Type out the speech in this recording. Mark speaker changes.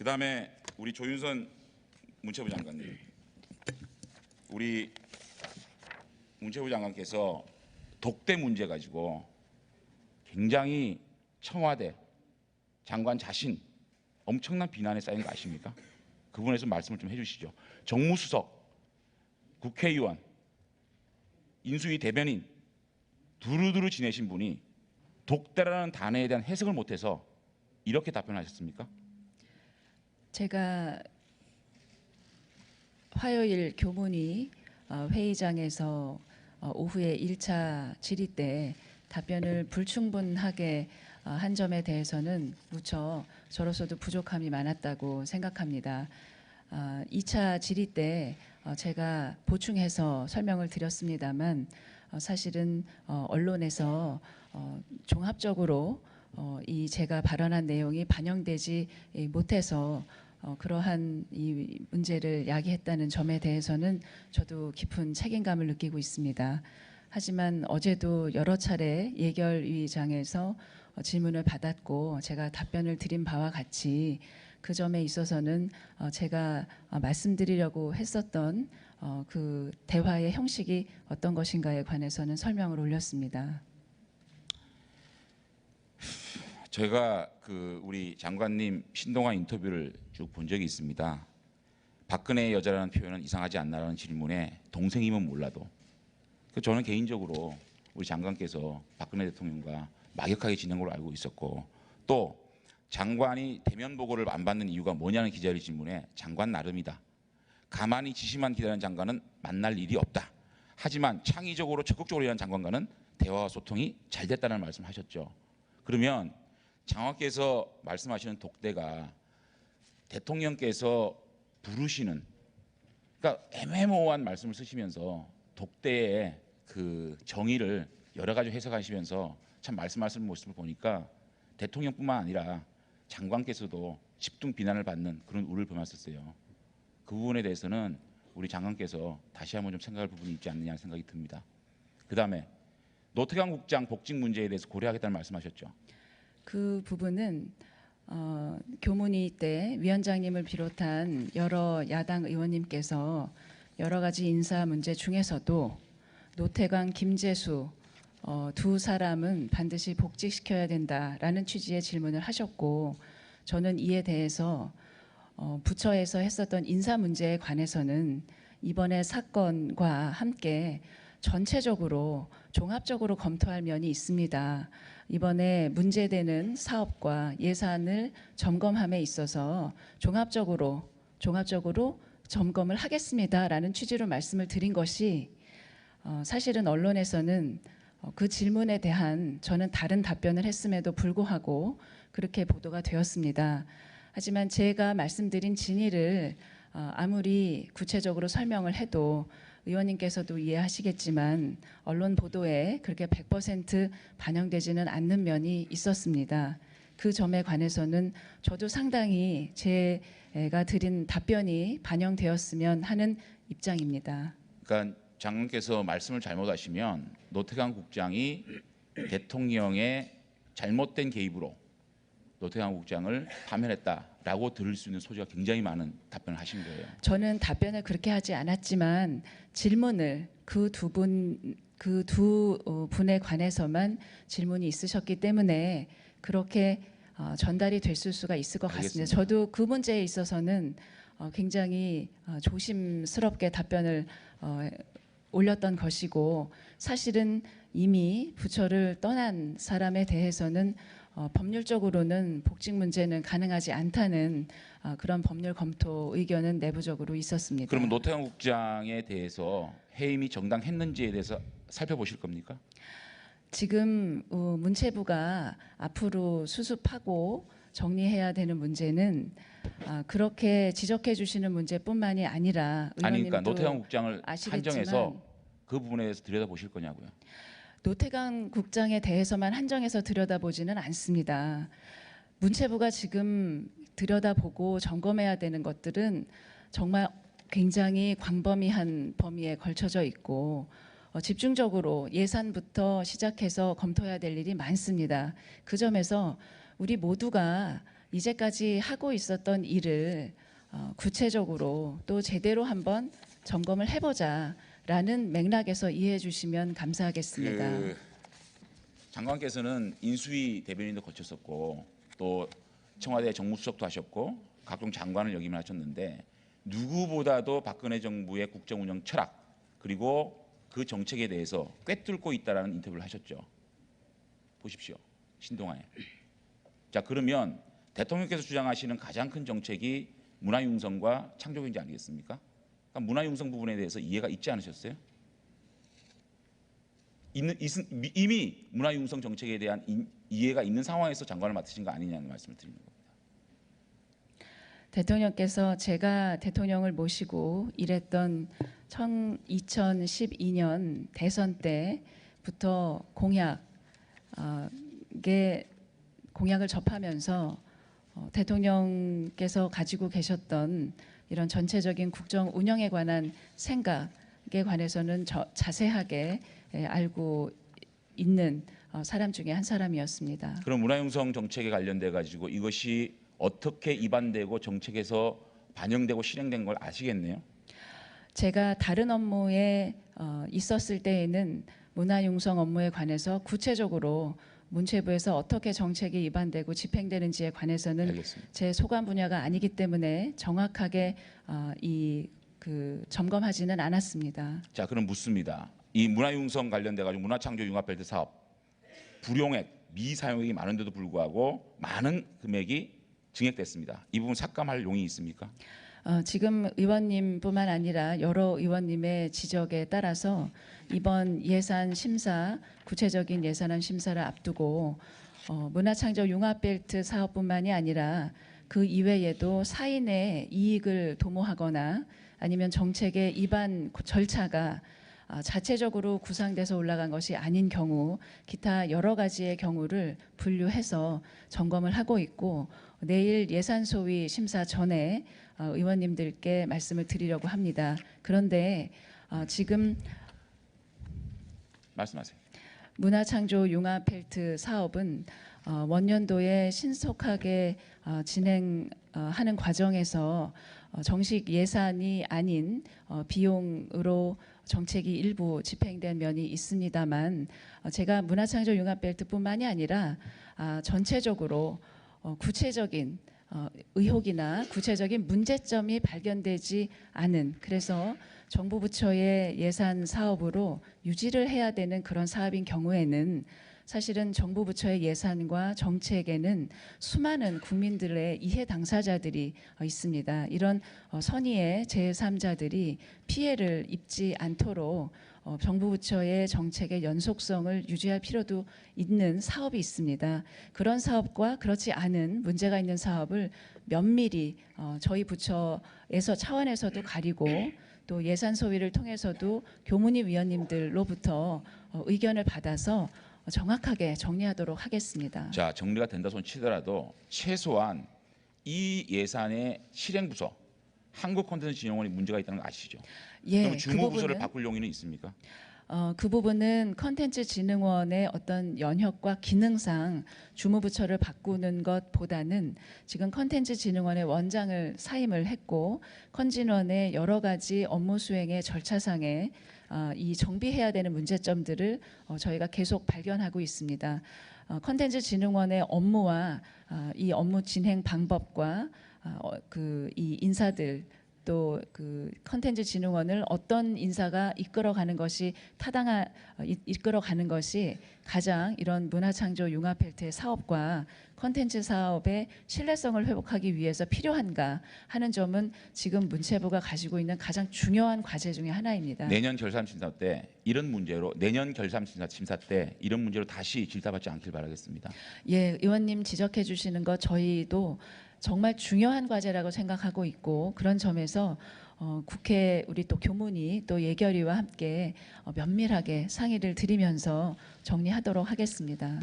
Speaker 1: 그다음에 우리 조윤선 문체부 장관님, 우리 문체부 장관께서 독대 문제 가지고 굉장히 청와대 장관 자신 엄청난 비난에 쌓인 거 아십니까? 그 부분에서 말씀을 좀 해주시죠. 정무수석, 국회의원, 인수위 대변인 두루두루 지내신 분이 독대라는 단어에 대한 해석을 못해서 이렇게 답변하셨습니까?
Speaker 2: 제가 화요일 교문위 회의장에서 오후에 1차 질의 때 답변을 불충분하게 한 점에 대해서는 무척 저로서도 부족함이 많았다고 생각합니다. 2차 질의 때 제가 보충해서 설명을 드렸습니다만 사실은 언론에서 종합적으로 이 제가 발언한 내용이 반영되지 못해서 그러한 이 문제를 야기했다는 점에 대해서는 저도 깊은 책임감을 느끼고 있습니다. 하지만 어제도 여러 차례 예결위장에서 질문을 받았고 제가 답변을 드린 바와 같이 그 점에 있어서는 제가 말씀드리려고 했었던 그 대화의 형식이 어떤 것인가에 관해서는 설명을 올렸습니다.
Speaker 1: 제가 우리 장관님 신동아 인터뷰를 쭉 본 적이 있습니다. 박근혜의 여자라는 표현은 이상하지 않나라는 질문에 동생이면 몰라도 저는 개인적으로 우리 장관께서 박근혜 대통령과 막역하게 지낸 걸로 알고 있었고, 또 장관이 대면 보고를 안 받는 이유가 뭐냐는 기자의 질문에 장관 나름이다. 가만히 지시만 기다리는 장관은 만날 일이 없다. 하지만 창의적으로 적극적으로 일하는 장관과는 대화와 소통이 잘 됐다는 말씀을 하셨죠. 그러면 장관께서 말씀하시는 독대가 대통령께서 부르시는, 그러니까 애매모호한 말씀을 쓰시면서 독대의 그 정의를 여러 가지 해석하시면서 참 말씀하시는 모습을 보니까 대통령뿐만 아니라 장관께서도 집중 비난을 받는 그런 우려를 범하셨어요. 그 부분에 대해서는 우리 장관께서 다시 한번 좀 생각할 부분이 있지 않느냐 생각이 듭니다. 그다음에 노태강 국장 복직 문제에 대해서 고려하겠다는 말씀하셨죠.
Speaker 2: 그 부분은 교문위 때 위원장님을 비롯한 여러 야당 의원님께서 여러 가지 인사 문제 중에서도 노태강, 김재수 두 사람은 반드시 복직시켜야 된다라는 취지의 질문을 하셨고, 저는 이에 대해서 부처에서 했었던 인사 문제에 관해서는 이번의 사건과 함께 전체적으로 종합적으로 검토할 면이 있습니다. 이번에 문제되는 사업과 예산을 점검함에 있어서 종합적으로 점검을 하겠습니다라는 취지로 말씀을 드린 것이 사실은 언론에서는 그 질문에 대한 저는 다른 답변을 했음에도 불구하고 그렇게 보도가 되었습니다. 하지만 제가 말씀드린 진위를 아무리 구체적으로 설명을 해도 의원님께서도 이해하시겠지만 언론 보도에 그렇게 100% 반영되지는 않는 면이 있었습니다. 그 점에 관해서는 저도 상당히 제가 드린 답변이 반영되었으면 하는 입장입니다.
Speaker 1: 그러니까 장관께서 말씀을 잘못하시면 노태강 국장이 대통령의 잘못된 개입으로 노태강 국장을 파면했다라고 들을 수 있는 소지가 굉장히 많은 답변을 하신 거예요.
Speaker 2: 저는 답변을 그렇게 하지 않았지만 질문을 그 두 분에 관해서만 질문이 있으셨기 때문에 그렇게 전달이 됐을 수가 있을 것 같습니다.
Speaker 1: 알겠습니다.
Speaker 2: 저도 그 문제에 있어서는 굉장히 조심스럽게 답변을 올렸던 것이고, 사실은 이미 부처를 떠난 사람에 대해서는 법률적으로는 복직 문제는 가능하지 않다는 그런 법률 검토 의견은 내부적으로 있었습니다.
Speaker 1: 그러면 노태강 국장에 대해서 해임이 정당했는지에 대해서 살펴보실 겁니까?
Speaker 2: 지금 문체부가 앞으로 수습하고 정리해야 되는 문제는 그렇게 지적해 주시는 문제뿐만이 아니라
Speaker 1: 아니 그러니까 노태강 국장을
Speaker 2: 아시겠지만
Speaker 1: 한정해서 그 부분에 대해서 들여다보실 거냐고요.
Speaker 2: 노태강 국장에 대해서만 한정해서 들여다보지는 않습니다. 문체부가 지금 들여다보고 점검해야 되는 것들은 정말 굉장히 광범위한 범위에 걸쳐져 있고 집중적으로 예산부터 시작해서 검토해야 될 일이 많습니다. 그 점에서 우리 모두가 이제까지 하고 있었던 일을 구체적으로 또 제대로 한번 점검을 해보자라는 맥락에서 이해해 주시면 감사하겠습니다.
Speaker 1: 장관께서는 인수위 대변인도 거쳤었고 또 청와대 정무수석도 하셨고 각종 장관을 역임을 하셨는데 누구보다도 박근혜 정부의 국정운영 철학 그리고 그 정책에 대해서 꿰뚫고 있다라는 인터뷰를 하셨죠. 보십시오. 신동아에. 자, 그러면 대통령께서 주장하시는 가장 큰 정책이 문화융성과 창조경제 아니겠습니까? 그러니까 문화융성 부분에 대해서 이해가 있지 않으셨어요? 이미 문화융성 정책에 대한 이해가 있는 상황에서 장관을 맡으신 거 아니냐는 말씀을 드리는 겁니다.
Speaker 2: 대통령께서 제가 대통령을 모시고 일했던 2012년 대선 때부터 공약을 접하면서 대통령께서 가지고 계셨던 이런 전체적인 국정 운영에 관한 생각에 관해서는 자세하게 알고 있는 사람 중에 한 사람이었습니다.
Speaker 1: 그럼 문화융성 정책에 관련돼 가지고 이것이 어떻게 입안되고 정책에서 반영되고 실행된 걸 아시겠네요.
Speaker 2: 제가 다른 업무에 있었을 때에는 문화융성 업무에 관해서 구체적으로 문체부에서 어떻게 정책이 입안되고 집행되는지에 관해서는
Speaker 1: 알겠습니다.
Speaker 2: 제 소관 분야가 아니기 때문에 정확하게 점검하지는 않았습니다.
Speaker 1: 자, 그럼 묻습니다. 이 문화융성 관련돼 가지고 문화창조융합벨트 사업 불용액, 미사용액이 많은데도 불구하고 많은 금액이 증액됐습니다. 이 부분 삭감할 용이 있습니까?
Speaker 2: 지금 의원님뿐만 아니라 여러 의원님의 지적에 따라서 이번 예산 심사, 구체적인 예산안 심사를 앞두고 문화창조융합벨트 사업뿐만이 아니라 그 이외에도 사인의 이익을 도모하거나 아니면 정책의 입안 절차가 자체적으로 구상돼서 올라간 것이 아닌 경우 기타 여러 가지의 경우를 분류해서 점검을 하고 있고 내일 예산 소위 심사 전에 의원님들께 말씀을 드리려고 합니다. 그런데 지금
Speaker 1: 말씀하세요.
Speaker 2: 문화창조융합벨트 사업은 원년도에 신속하게 진행하는 과정에서 정식 예산이 아닌 비용으로 정책이 일부 집행된 면이 있습니다만 제가 문화창조융합벨트뿐만이 아니라 전체적으로 구체적인 의혹이나 구체적인 문제점이 발견되지 않은 그래서 정부 부처의 예산 사업으로 유지를 해야 되는 그런 사업인 경우에는 사실은 정부 부처의 예산과 정책에는 수많은 국민들의 이해 당사자들이 있습니다. 이런 선의의 제3자들이 피해를 입지 않도록 정부 부처의 정책의 연속성을 유지할 필요도 있는 사업이 있습니다. 그런 사업과 그렇지 않은 문제가 있는 사업을 면밀히 저희 부처에서 차원에서도 가리고 또 예산 소위를 통해서도 교문위 위원님들로부터 의견을 받아서 정확하게 정리하도록 하겠습니다.
Speaker 1: 자, 정리가 된다 손 치더라도 최소한 이 예산의 실행부서 한국콘텐츠진흥원이 문제가 있다는 거 아시죠?
Speaker 2: 예,
Speaker 1: 그럼 주무부서를 바꿀 용의는 있습니까?
Speaker 2: 그 부분은 컨텐츠진흥원의 어떤 연혁과 기능상 주무부처를 바꾸는 것보다는 지금 컨텐츠진흥원의 원장을 사임을 했고 컨진원의 여러 가지 업무 수행의 절차상에 이 정비해야 되는 문제점들을 저희가 계속 발견하고 있습니다. 컨텐츠진흥원의 업무와 이 업무 진행 방법과 이 인사들 또 그 컨텐츠진흥원을 어떤 인사가 이끌어가는 것이 이끌어가는 것이 가장 이런 문화창조융합벨트의 사업과 컨텐츠 사업의 신뢰성을 회복하기 위해서 필요한가 하는 점은 지금 문체부가 가지고 있는 가장 중요한 과제 중에 하나입니다.
Speaker 1: 내년 결산심사 때 이런 문제로 심사 때 이런 문제로 다시 질타받지 않길 바라겠습니다.
Speaker 2: 예, 의원님 지적해 주시는 것 저희도 정말 중요한 과제라고 생각하고 있고 그런 점에서 국회 우리 또 교문위 또 예결위와 함께 면밀하게 상의를 드리면서 정리하도록 하겠습니다.